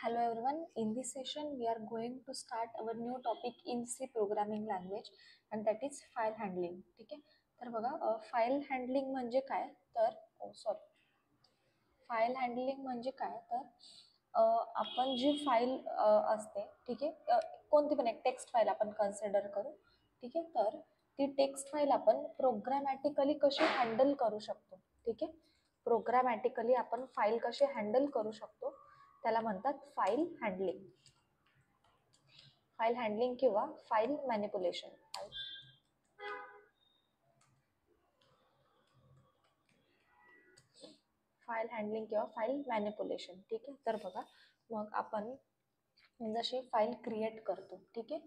Hello everyone, in this session we are going to start our new topic in C programming language and that is file handling. ठीक आहे, तर बघा file handling म्हणजे काय तर file handling म्हणजे काय तर आपण जी फाईल असते, ठीक आहे, कोणती पण एक टेक्स्ट फाईल आपण कन्सिडर करू. ठीक आहे, तर ती टेक्स्ट फाईल आपण प्रोग्रामॅटिकली कशी हँडल करू शकतो. ठीक आहे, प्रोग्रामॅटिकली आपण फाईल कशी हँडल करू शकतो त्याला म्हणतात फाईल हँडलिंग. फाईल हँडलिंग किंवा फाईल मॅनिप्युलेशन. फाईल हँडलिंग किंवा फाईल मॅनिप्युलेशन. ठीक आहे, तर बघा मग आपण जशी फाईल क्रिएट करतो. ठीक आहे,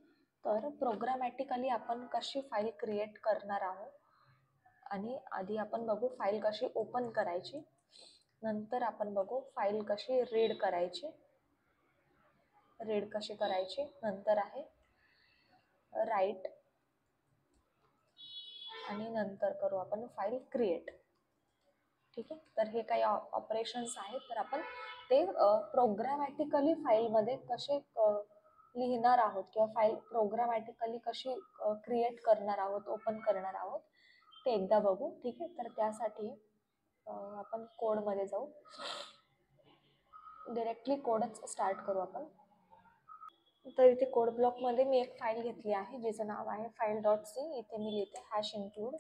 तर प्रोग्रामॅटिकली आपण कशी फाईल क्रिएट करणार आहोत आणि आधी आपण बघू फाईल कशी ओपन करायची, नंतर आपण बघू फाईल कशी रीड करायची, नंतर आहे राईट आणि नंतर करू आपण फाईल क्रिएट. ठीक आहे, तर हे काही ऑपरेशन्स आहेत, तर आपण ते प्रोग्रामॅटिकली फाईलमध्ये कसे लिहिणार आहोत किंवा फाईल प्रोग्रामॅटिकली कशी क्रिएट करणार आहोत, ओपन करणार आहोत ते एकदा बघू. ठीक आहे, तर त्यासाठी आपण कोडमध्ये जाऊ, डायरेक्टली कोडच स्टार्ट करू आपण. तर इथे कोड ब्लॉकमध्ये मी एक फाईल घेतली आहे जिचं नाव आहे file.c. इथे मी लिहिते hash include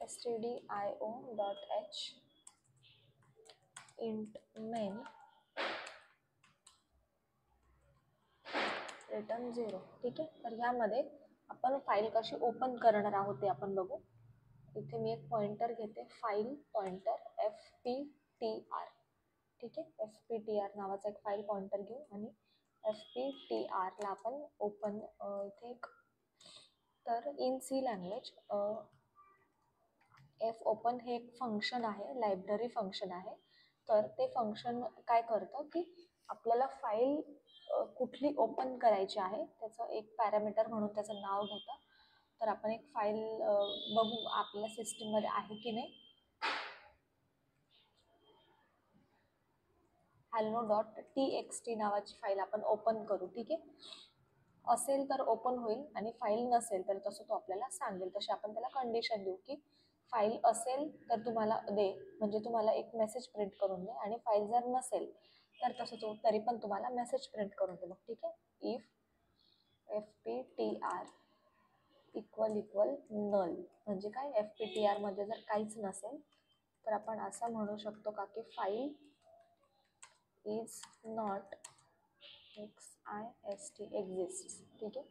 stdio.h int main return 0. ठीक आहे, तर ह्यामध्ये आपण फाईल कशी ओपन करणार आहोत ते आपण बघू. इथे मी एक पॉइंटर घेते, फाईल पॉइंटर fptr. ठीक आहे, fptr नावाचा एक फाईल पॉइंटर घेऊ आणि fptr ला आपण ओपन इथे एक, तर in C language f open हे एक फंक्शन आहे, लायब्ररी फंक्शन आहे. तर ते फंक्शन काय करतं की आपल्याला फाईल कुठली ओपन करायची आहे त्याचं एक पॅरामीटर म्हणून त्याचं नाव घेतं. तर आपण एक फाईल बघू आपल्या सिस्टीममध्ये आहे की नाही. hello.txt नावाची फाईल आपण ओपन करू. ठीक आहे, असेल तर ओपन होईल आणि फाईल नसेल तर तसं तो आपल्याला सांगेल. तशी आपण त्याला कंडिशन देऊ की फाईल असेल तर तुम्हाला दे, म्हणजे तुम्हाला एक मेसेज प्रिंट करून दे, आणि फाईल जर नसेल तर तसं तो तरी पण तुम्हाला मेसेज प्रिंट करून दे. ठीक आहे, इफ fptr इक्वल नल म्हणजे काय, fptr मध्ये जर काहीच नसेल तर आपण असं म्हणू शकतो का की फाईल इज नॉट एक्झिस्ट. ठीक आहे,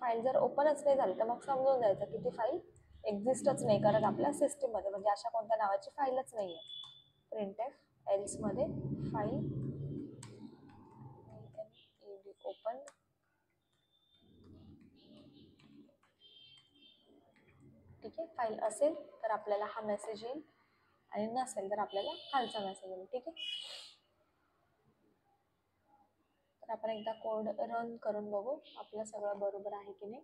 फाईल जर ओपनच नाही झाली तर मग समजून जायचं की ती फाईल एक्झिस्टच नाही करत आपल्या सिस्टीममध्ये, म्हणजे अशा कोणत्या नावाची फाईलच नाही आहे. printf एल्स मध्ये फाईल ओपन ठीक आहे, फाईल असेल तर आपल्याला हा मेसेज येईल आणि नसेल तर आपल्याला खालचा मेसेज येईल. ठीक आहे, तर आपण एकदा कोड रन करून बघू आपलं सगळं बरोबर आहे की नाही.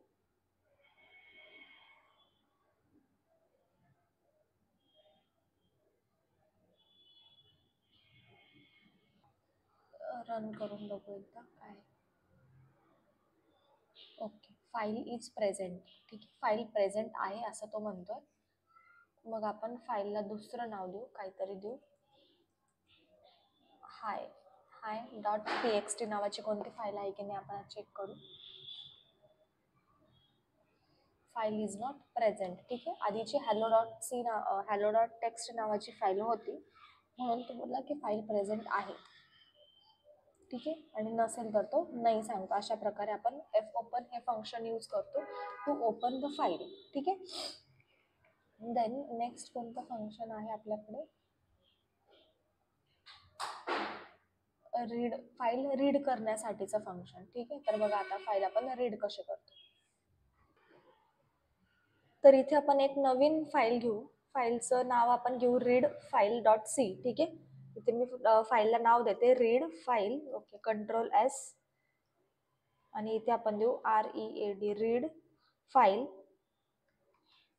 रन करून बघू एकदा काय. Okay, file is present. ठीक आहे, फाईल प्रेझेंट आहे असं तो म्हणतोय. मग आपण फाईलला दुसरं नाव देऊ, काहीतरी देऊ, hi.txt नावाची कोणती फाईल आहे की नाही आपण चेक करू. File is not present. ठीक आहे, आधीची hello.txt नावाची फाईल होती म्हणून तो बोलला की फाईल प्रेझेंट आहे. ठीक आहे, आणि नसेल तर तो नाही सांगतो. अशा प्रकारे आपण एफ ओपन हे फंक्शन यूज करतो टू ओपन द फाईल. ठीक आहे, देन नेक्स्ट कोणतं फंक्शन आहे आपल्याकडे, रीड, फाईल रीड करण्यासाठीचं फंक्शन. ठीक आहे, तर बघा आता फाईल आपण रीड कसे करतो. तर इथे आपण एक नवीन फाईल घेऊ, फाईलचं नाव आपण घेऊ रीड फाईल.c. ठीक आहे, इथे मी फाईलला नाव देते read file. Okay, control S आणि इथे आपण देऊ READ read file.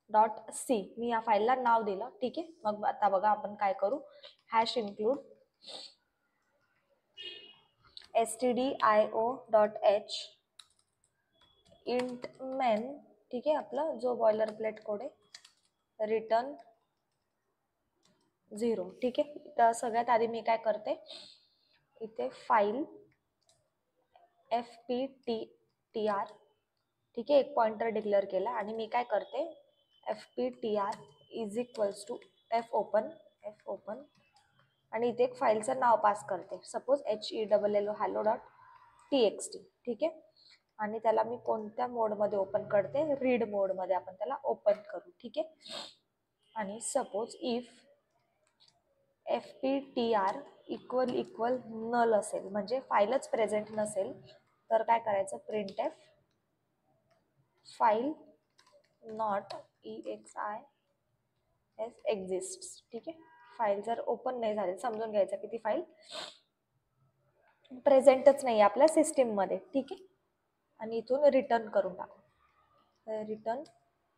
Dot C, मी या फाईलला नाव दिलं. ठीक आहे, मग आता बघा आपण काय करू, hash include stdio.h int main. ठीक आहे, आपला जो बॉयलर प्लेट कोड आहे, रिटर्न 0. ठीक आहे, तर सगळ्यात आधी मी काय करते, इथे फाईल fptr, ठीक आहे, एक पॉइंटर डिक्लेअर केला आणि मी काय करते, fptr is equals to f open आणि इथे एक फाईलचं नाव पास करते, सपोज hello डॉट txt. ठीक आहे, आणि त्याला मी कोणत्या मोडमध्ये ओपन करते, रीड मोडमध्ये आपण त्याला ओपन करू. ठीक आहे, आणि suppose if fptr equal null असेल, म्हणजे फाईलच प्रेझेंट नसेल, तर काय करायचं, printf फाईल नॉट exists. ठीक आहे, फाईल जर ओपन नाही झाली, समजून घ्यायचं की ती फाईल प्रेझेंटच नाही आपल्या सिस्टीम मध्ये. ठीक आहे, आणि इथून रिटर्न करून टाकू, रिटर्न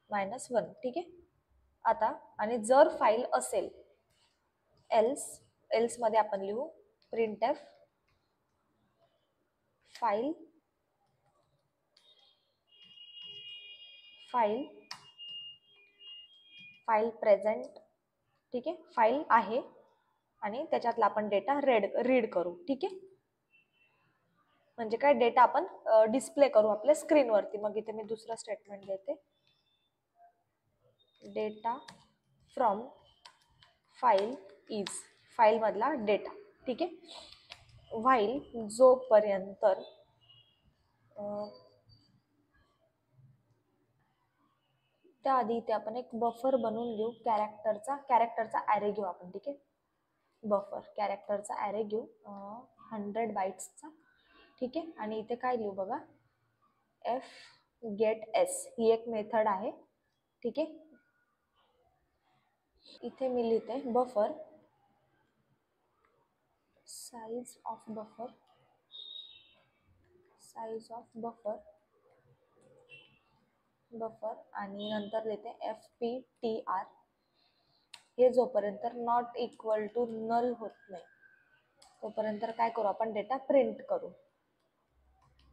-1. ठीक आहे, आता आणि जर फाईल असेल, एल्स मध्ये आपण लिहू printf फाईल प्रेझेंट. ठीक आहे, फाईल आहे आणि त्याच्यातला आपण डेटा रीड करू. ठीक आहे, म्हणजे काय, डेटा आपण डिस्प्ले करू आपल्या स्क्रीनवरती. मग इथे मी दुसरं स्टेटमेंट देते, data from file is, file मधला डेटा. ठीक आहे, व्हाईल जोपर्यंत त्याआधी इथे आपण एक बफर बनवून घेऊ, कॅरेक्टरचा ॲरे घेऊ आपण. ठीक आहे, बफर कॅरेक्टरचा ॲरे घेऊ 100 बाईट्सचा. ठीक आहे, आणि इथे काय लिहू बघा, fgetS ही एक मेथड आहे. ठीक आहे, इथे मी लिहिते बफर साइज ऑफ बफर आणि नंतर लिहिते fptr. हे जोपर्यंत नॉट इक्वल टू नल होत नाही तोपर्यंत काय करू, आपण डेटा प्रिंट करू,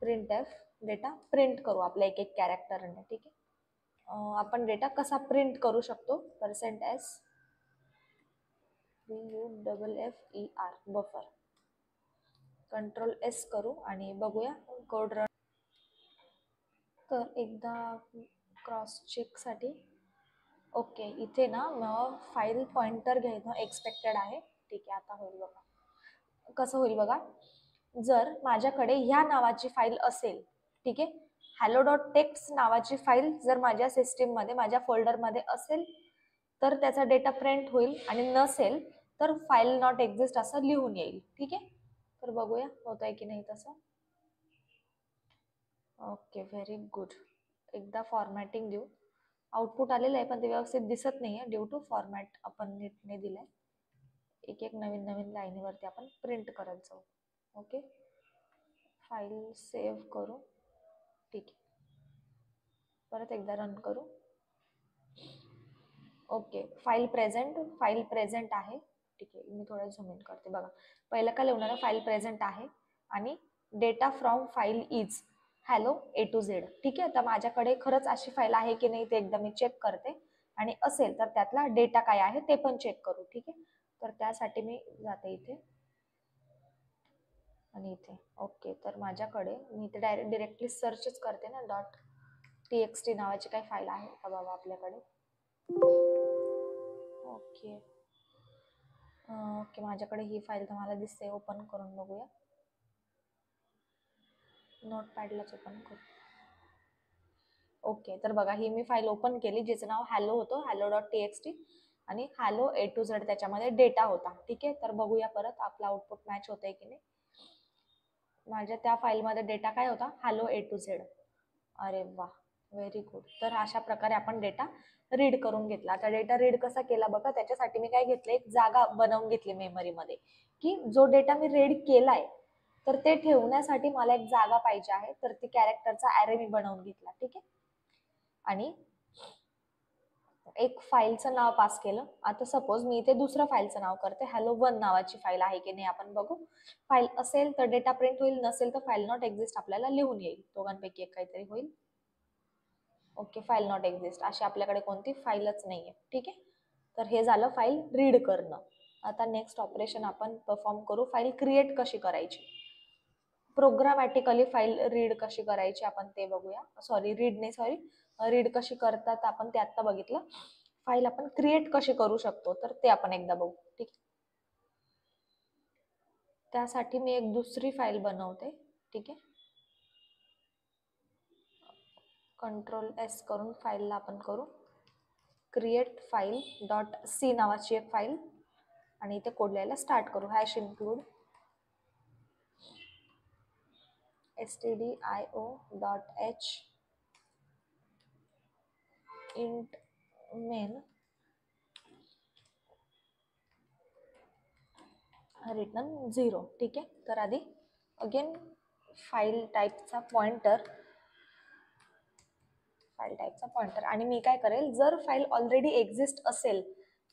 printf डेटा प्रिंट करू आपल्या एक एक कॅरेक्टरने. ठीक आहे, आपण डेटा कसा प्रिंट करू शकतो, %s buffer, बफर, Ctrl+S करू आणि बघूया कोड रन. तर एकदा क्रॉस चेक साठी, ओके, इथे ना फाईल पॉइंटर घ्यायचं एक्सपेक्टेड आहे. ठीक आहे, आता होईल बघा, कसं होईल बघा, जर माझ्याकडे ह्या नावाची फाईल असेल, ठीक आहे, hello.txt नावाची फाईल जर माझ्या सिस्टीम मध्ये, माझ्या फोल्डर मध्ये असेल, तर त्याचा डेटा प्रिंट होईल, आणि नसेल तर फाईल नॉट एक्झिस्ट असं लिहून येईल. ठीक आहे, तर बघूया होत आहे की नाही तसं. Okay, very good. एकदा फॉर्मॅटिंग देऊ, आउटपुट आलेलं आहे पण ते व्यवस्थित दिसत नाहीये ड्यू टू फॉर्मॅट आपण नीट नाही दिलंय. एक एक नवीन लाईनीवरती आपण प्रिंट करत जाऊ. ओके, फाईल सेव्ह करू. ठीक आहे, परत एकदा रन करू. ओके, फाईल प्रेझेंट आहे. ठीक आहे, मी थोडं झूम इन करते. बघा, पहिलं काय लिहणार, फाईल प्रेझेंट आहे आणि data from file is hello A to Z. ठीक आहे, तर माझ्याकडे खरंच अशी फाईल आहे की नाही ते एकदा मी चेक करते, आणि असेल तर त्यातला डेटा काय आहे ते पण चेक करू. ठीक आहे, तर त्यासाठी मी जाते इथे आणि इथे. ओके, तर माझ्याकडे मी इथे डिरेक्टली सर्चच करते ना, .txt नावाची काही फाईल आहे का बाबा आपल्याकडे. ओके ओके, माझ्याकडे ही फाईल तुम्हाला दिसते, ओपन करून बघूया. नोटपॅडलाच ओपन करू. ओके, तर बघा, ही मी फाईल ओपन केली जिचं नाव हॅलो होतं, hello.txt, आणि हॅलो A to Z त्याच्यामध्ये डेटा होता. ठीक आहे, तर बघूया परत आपला आउटपुट मॅच होतंय की नाही. माझ्या त्या फाईलमध्ये डेटा काय होता, हॅलो A to Z. अरे वा, व्हेरी गुड. तर अशा प्रकारे आपण डेटा रीड करून घेतला. आता डेटा रीड कसा केला बघा, त्याच्यासाठी मी काय घेतलं, एक जागा बनवून घेतली मेमरीमध्ये, की जो डेटा मी रीड केलाय तर ते ठेवण्यासाठी मला एक जागा पाहिजे आहे, तर ती कॅरेक्टरचा ॲरे मी बनवून घेतला. ठीक आहे, आणि एक फाईलचं नाव पास केलं. आता सपोज मी इथे दुसऱ्या फाईलचं नाव करते, hello1 नावाची फाईल आहे की नाही आपण बघू. फाईल असेल तर डेटा प्रिंट होईल, नसेल तर फाईल नॉट एक्झिस्ट आपल्याला लिहून येईल. दोघांपैकी एक काहीतरी होईल. ओके, फाईल नॉट एक्झिस्ट, अशी आपल्याकडे कोणती फाईलच नाहीये. ठीक आहे, तर हे झालं फाईल रीड करणं. आता नेक्स्ट ऑपरेशन आपण परफॉर्म करू, फाईल क्रिएट कशी करायची. प्रोग्रामॅटिकली फाईल रीड कशी करायची आपण ते बघूया. रीड कशी करतात आपण ते आता बघितलं. फाईल आपण क्रिएट कशी करू शकतो तर ते आपण एकदा बघू. ठीक, त्यासाठी मी एक दुसरी फाईल बनवते. ठीक आहे, Ctrl+S करून फाईलला आपण करू क्रिएट फाईल डॉट सी नावाची एक फाईल, आणि इथे कोड लिहायला स्टार्ट करू. #include stdio.h int main return 0. ठीक आहे, तर आधी अगेन फाईल टाईपचा पॉइंटर आणि मी काय करेल, जर फाईल ऑलरेडी एक्झिस्ट असेल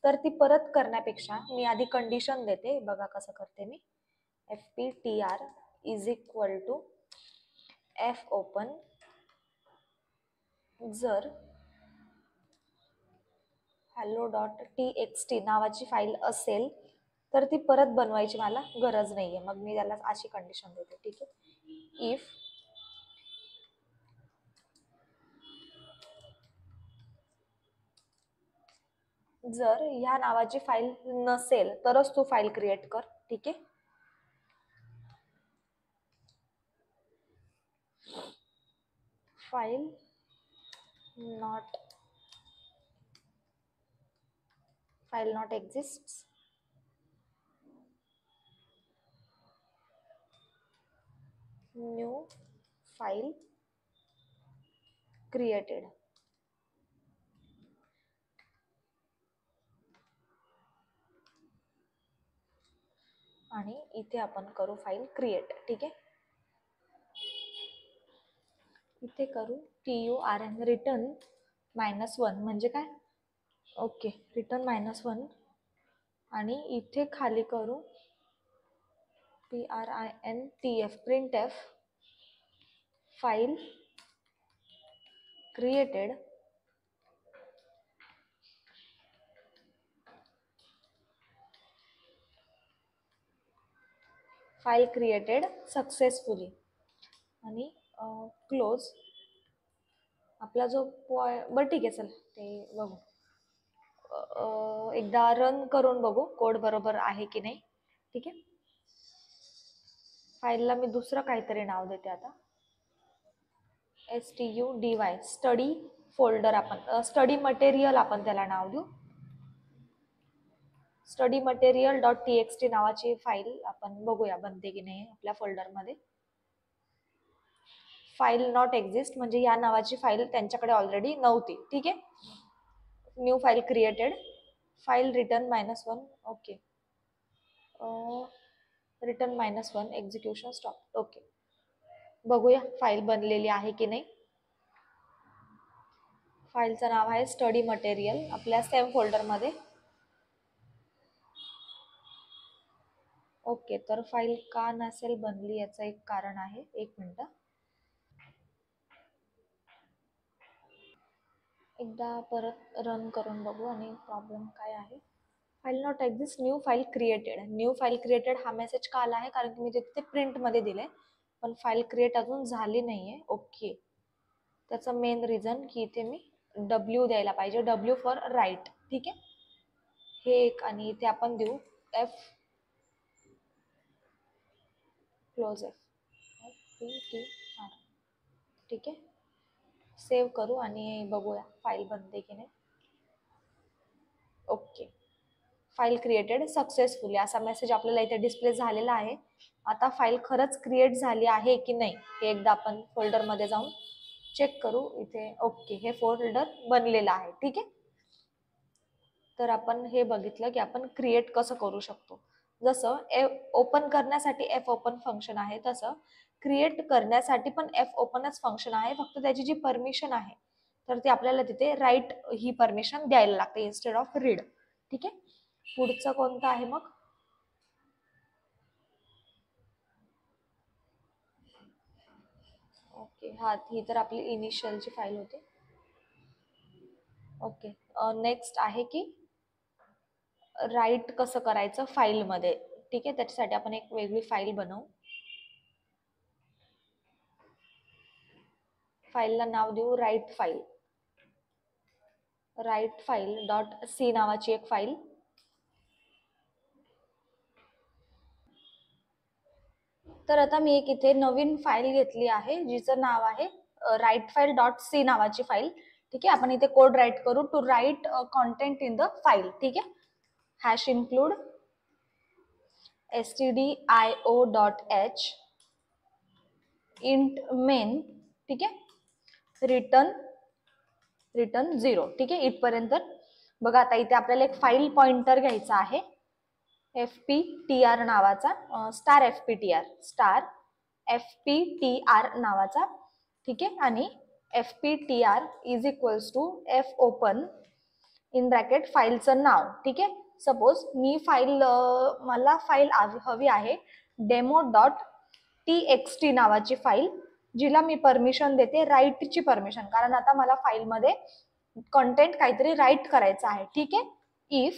तर ती परत करण्यापेक्षा मी आधी कंडिशन देते. बघा कसं करते मी. fptr is equal to fopen जर hello.txt नावाची फाईल असेल तर ती परत बनवायची मला गरज नाहीये. मग मी त्याला अशी कंडिशन देते. ठीक आहे, इफ जर ह्या नावाची फाईल नसेल तरच तू फाईल क्रिएट कर. ठीक आहे, file not exist, new file created. आणि इथे आपण करू फाईल क्रिएट. ठीक आहे, इथे करू TURN रिटर्न -1 म्हणजे काय. ओके, रिटर्न -1 आणि इथे खाली करू PRINTF printf file created successfully आणि क्लोज. आपला जो बरं ठीक आहे, चल ते बघू. एकदा रन करून बघू कोड बरोबर आहे की नाही. ठीक आहे, फाईलला मी दुसरं काहीतरी नाव देते आता. STUDY स्टडी फोल्डर, आपण स्टडी मटेरियल आपण त्याला नाव देऊ. स्टडी मटेरियल डॉट TXT नावाची फाईल आपण बघूया बनते की नाही आपल्या फोल्डरमध्ये. फाईल नॉट एक्झिस्ट म्हणजे या नावाची फाईल त्यांच्याकडे ऑलरेडी नव्हती. ठीक आहे, new file created, file return -1. Okay, return -1 execution stop. Okay, बघूया फाईल बनलेली आहे की नाही. फाईलचं नाव आहे स्टडी मटेरियल आपल्या सेम फोल्डरमध्ये. ओके, तर फाईल का नसेल बनली याचं एक कारण आहे. एक मिनिट, एकदा परत रन करून बघू आणि प्रॉब्लेम काय आहे. File not exist, new file created हा मेसेज का आला आहे कारण की मी तिथे प्रिंटमध्ये दिले पण फाईल क्रिएट अजून झाली नाहीये. ओके, त्याचं मेन रिझन की इथे मी W द्यायला पाहिजे, W फॉर राईट. ठीक आहे, हे एक, आणि इथे आपण देऊ F क्लोज FPTR. ठीक आहे, सेव्ह करू आणि बघूया फाईल बनते की नाही. ओके, फाईल क्रिएटेड सक्सेसफुली असा मेसेज आपल्याला इथे डिस्प्ले झालेला आहे. आता फाईल खरंच क्रिएट झाली आहे की नाही हे एकदा आपण फोल्डरमध्ये जाऊन चेक करू. इथे ओके, हे फोल्डर बनलेलं आहे. ठीक आहे, तर आपण हे बघितलं की आपण क्रिएट कसं करू शकतो. जसं ओपन करण्यासाठी fopen फंक्शन आहे तसं क्रिएट करण्यासाठी पण fopenच फंक्शन आहे, फक्त त्याची जी परमिशन आहे तर ते आपल्याला तिथे राईट ही परमिशन द्यायला लागते इन्स्टेड ऑफ रीड. ठीक आहे, पुढचं कोणतं आहे मग? ओके, हा ही तर आपली इनिशियलची फाईल होती. ओके, नेक्स्ट आहे की राईट कसं करायचं फाईलमध्ये. ठीक आहे, त्याच्यासाठी आपण एक वेगळी फाईल बनवू. फाईलला नाव देऊ write file. Write file dot C नावाची एक फाईल. तर आता मी एक इथे नवीन फाईल घेतली आहे जिचं नाव आहे राईट फाईल डॉट सी नावाची फाईल. ठीक आहे, आपण इथे कोड राईट करू to write content in the file. ठीक आहे, hash include stdio.h int main. ठीक आहे, रिटर्न 0. ठीक आहे, इथपर्यंत बघा. आता इथे आपल्याला एक फाईल पॉइंटर घ्यायचा आहे fptr नावाचा, स्टार fptr नावाचा. ठीक आहे, आणि fptr is equals to f open in bracket फाईलचं नाव. ठीक आहे, सपोज मी मला फाईल हवी आहे demo.txt नावाची फाईल, जिला मी परमिशन देते राईटची परमिशन, कारण आता मला फाईलमध्ये कंटेंट काहीतरी राईट करायचं आहे. ठीक आहे, इफ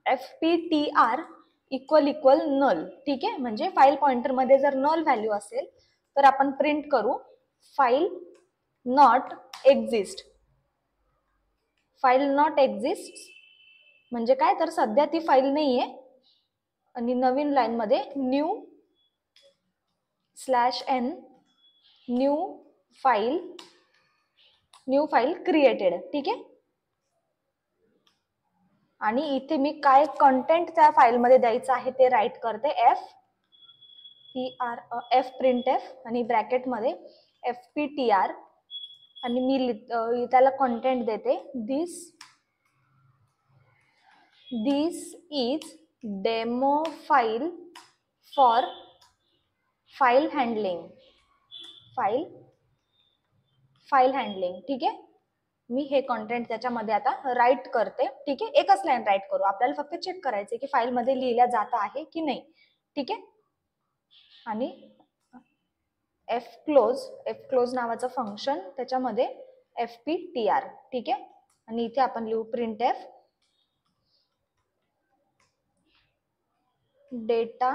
fptr इक्वल नल. ठीक आहे, म्हणजे फाईल पॉइंटर मध्ये जर नल व्हॅल्यू असेल तर आपण प्रिंट करू file not exist. File not exist म्हणजे काय, तर सध्या ती फाईल नाहीये. आणि नवीन लाईन मध्ये new /n new file created. ठीक आहे, आणि इथे मी काय कंटेंट त्या फाईलमध्ये द्यायचं आहे ते राईट करते f printf आणि ब्रॅकेटमध्ये fptr, आणि मी त्याला कंटेंट देते this is demo file for file handling. ठीक आहे, मी हे कंटेंट त्याच्यामध्ये आता राईट करते. ठीक आहे, एकच लाईन राईट करू, आपल्याला फक्त चेक करायचे की फाईल मध्ये लिहिल्या जात आहे की नाही. ठीक आहे, आणि fclose नावाचं फंक्शन, त्याच्यामध्ये fptr. ठीक आहे, आणि इथे आपण लिहू printf data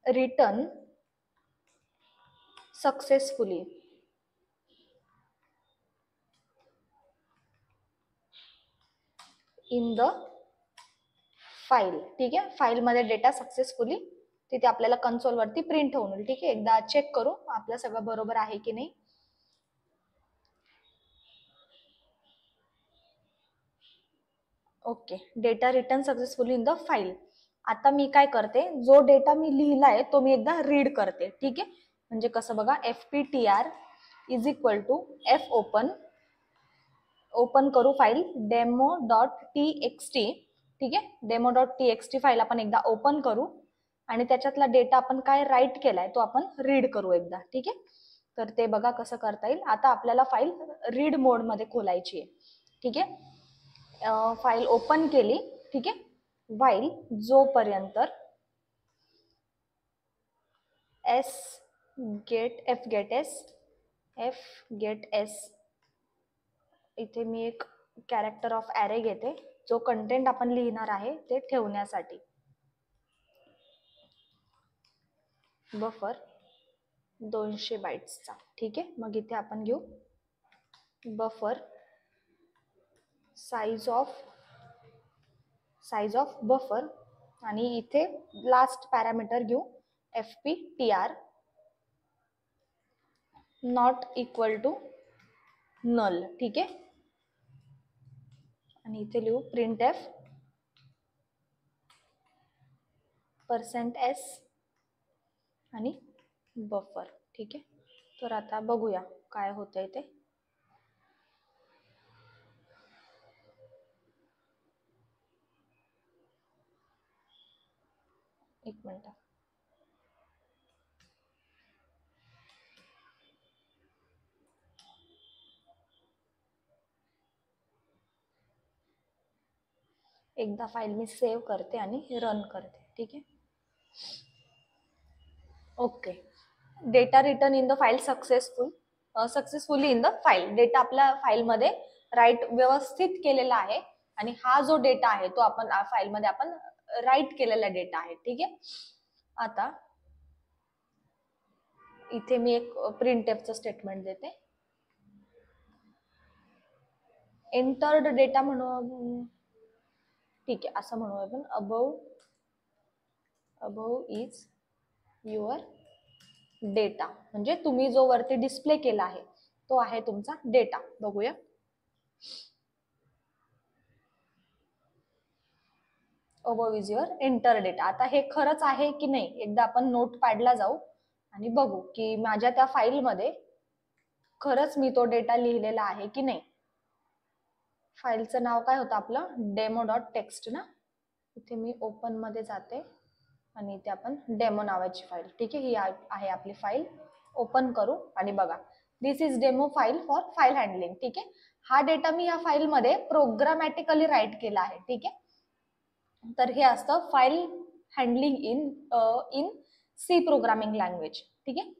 return successfully. In the file. ठीक आहे, फाईल मध्ये डेटा सक्सेसफुली तिथे आपल्याला कन्सोल वरती प्रिंट होईल. ठीक आहे, एकदा चेक करू आपलं सगळं बरोबर आहे की नाही. Okay, data return successfully in the file. आता मी काय करते, जो डेटा मी लिहिलाय तो मी एकदा रीड करते. ठीक आहे, म्हणजे कसं बघा, fptr is equal to f open करू फाईल demo.txt. ठीक आहे, demo.txt फाईल आपण एकदा ओपन करू आणि त्याच्यातला डेटा आपण काय राईट केलाय तो आपण रीड करू एकदा. ठीक आहे, तर ते बघा कसं करता येईल. आता आपल्याला फाईल रीड मोड मध्ये खोलायची आहे. ठीक आहे, फाईल ओपन केली. ठीक आहे, व्हाईल जोपर्यंत fget s इथे मी एक कॅरेक्टर ऑफ ॲरे घेते, जो कंटेंट आपण लिहिणार आहे ते ठेवण्यासाठी. बफर 200 बाइट्सचा. ठीक आहे, मग इथे आपण घेऊ बफर साइज ऑफ बफर, आणि इथे लास्ट पॅरामीटर घेऊ fptr not equal to null. ठीक आहे, आणि इथे लिहू printf %s आणि बफर. ठीक आहे, तर आता बघूया काय होतंय ते. एक मिनिट. एकदा फाईल मी सेव्ह करते आणि रन करते. ठीक आहे. Okay, data return in the file successfully in the file. Data आपल्या फाईलमध्ये राईट व्यवस्थित केलेला आहे आणि हा जो डेटा आहे तो आपण फाईलमध्ये आपण राईट केलेला डेटा आहे. ठीक आहे. आता इथे मी एक प्रिंटएफचं स्टेटमेंट देते. एंटर्ड डेटा म्हणू, ठीक आहे, असं म्हणू आपण. अबव इज युअर डेटा, म्हणजे तुम्ही जो वरती डिस्प्ले केला आहे तो आहे तुमचा डेटा. बघूया. Above is your enter data. आता हे खरंच आहे की नाही एकदा आपण नोटपॅडला जाऊ आणि बघू की माझ्या त्या फाईलमध्ये खरंच मी तो डेटा लिहिलेला आहे की नाही. फाईलचं नाव काय होतं आपलं, demo.txt ना. इथे मी ओपन मध्ये जाते आणि इथे आपण डेमो नावाची फाईल, ठीक आहे, ही आहे आपली फाईल. ओपन करू आणि बघा, this is demo file for file handling. ठीक आहे. हा डेटा मी या फाईलमध्ये प्रोग्रामॅटिकली राईट केला आहे. ठीक आहे. तर हे असतं file handling in C programming language. ठीक आहे.